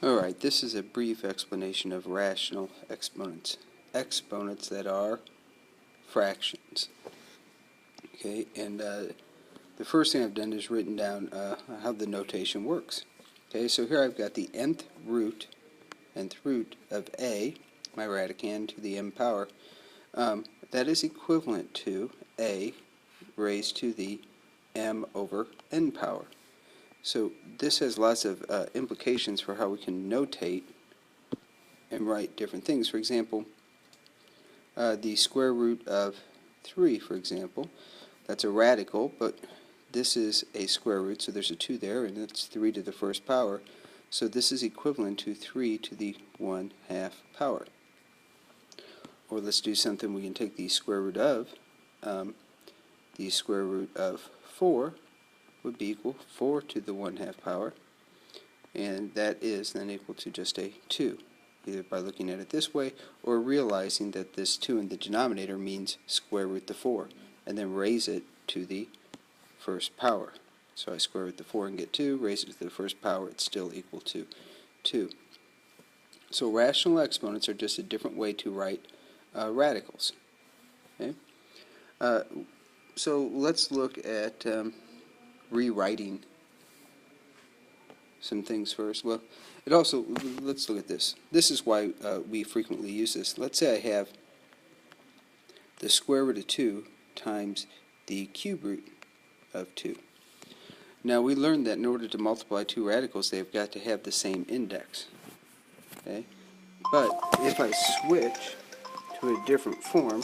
Alright, this is a brief explanation of rational exponents. Exponents that are fractions. Okay, and the first thing I've done is written down how the notation works. Okay, so here I've got the nth root of a, my radicand, to the m power. That is equivalent to a raised to the m over n power. So this has lots of implications for how we can notate and write different things. For example, the square root of 3, for example, that's a radical, but this is a square root, so there's a 2 there, and it's 3 to the first power. So this is equivalent to 3 to the 1/2 power. Or let's do something we can take the square root of. The square root of 4 would be equal 4 to the 1/2 power, and that is then equal to just a 2, either by looking at it this way or realizing that this 2 in the denominator means square root the 4, and then raise it to the first power. So I square root the 4 and get 2, raise it to the first power, it's still equal to 2. So rational exponents are just a different way to write radicals. Okay? So let's look at rewriting some things first. Well, it also, let's look at this. This is why we frequently use this. Let's say I have the square root of 2 times the cube root of 2. Now we learned that in order to multiply two radicals, they've got to have the same index. Okay? But if I switch to a different form,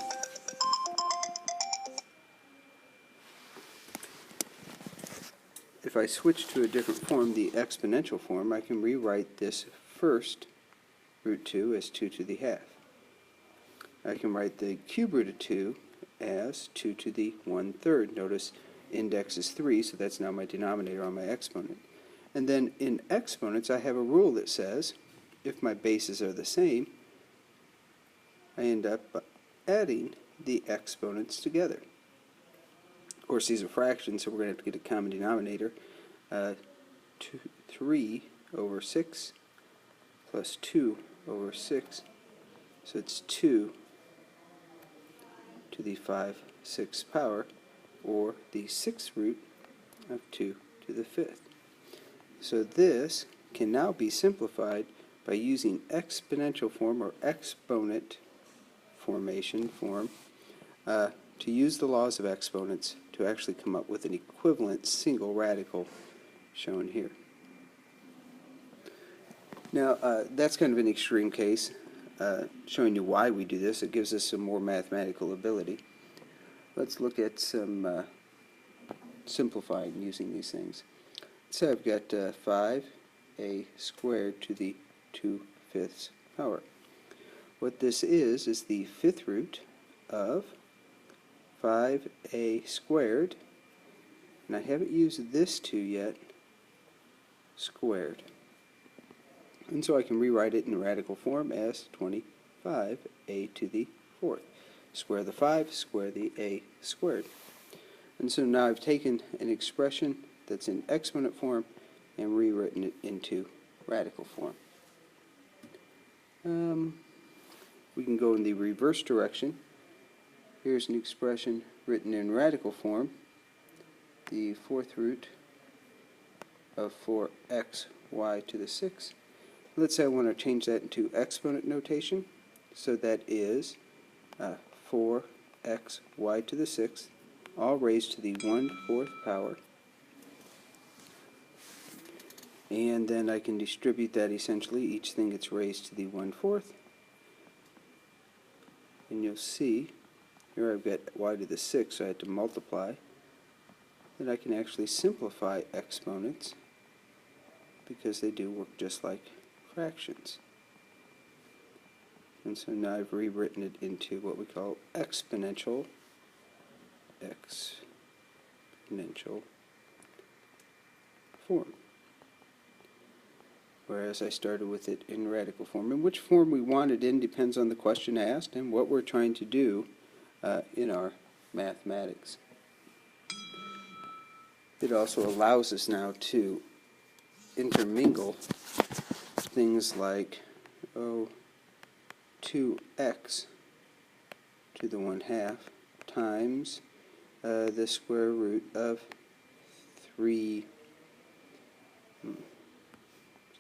the exponential form, I can rewrite this first root 2 as 2 to the half. I can write the cube root of 2 as 2 to the 1/3. Notice index is 3, so that's now my denominator on my exponent. And then in exponents, I have a rule that says if my bases are the same, I end up adding the exponents together. Of course, these are fractions, so we're going to have to get a common denominator. 3 over 6 plus 2 over 6, so it's 2 to the 5/6 power, or the 6th root of 2 to the 5th. So this can now be simplified by using exponential form or exponent formation form to use the laws of exponents to actually come up with an equivalent single radical shown here. Now that's kind of an extreme case, showing you why we do this. It gives us some more mathematical ability. Let's look at some simplifying using these things. So I've got 5a squared to the 2/5 power. What this is the 5th root of 5a squared, and I haven't used this 2 yet, squared. And so I can rewrite it in radical form as 25a to the 4th. Square the 5, square the a squared. And so now I've taken an expression that's in exponent form and rewritten it into radical form. We can go in the reverse direction. Here's an expression written in radical form. The 4th root of 4xy to the 6th. Let's say I want to change that into exponent notation. So that is 4xy to the 6th, all raised to the 1/4 power. And then I can distribute that essentially. Each thing gets raised to the 1/4. And you'll see, here I've got y to the 6, so I had to multiply. Then I can actually simplify exponents because they do work just like fractions. And so now I've rewritten it into what we call exponential form. Whereas I started with it in radical form. And which form we want it in depends on the question asked and what we're trying to do in our mathematics. It also allows us now to intermingle things like 2x to the 1/2 times the square root of 3. Let's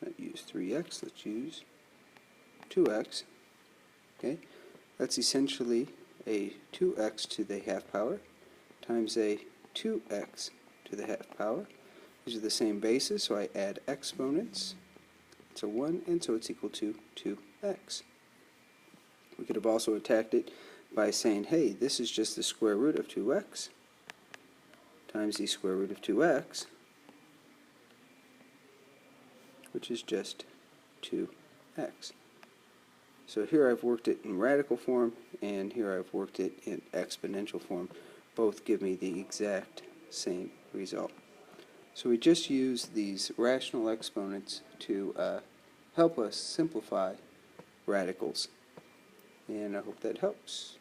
not use 3x, let's use 2x. Okay, that's essentially a 2x to the 1/2 power times a 2x to the 1/2 power. These are the same bases, so I add exponents. It's a 1, and so it's equal to 2x. We could have also attacked it by saying, hey, this is just the square root of 2x times the square root of 2x, which is just 2x. So here I've worked it in radical form, and here I've worked it in exponential form. Both give me the exact same result. So we just use these rational exponents to help us simplify radicals. And I hope that helps.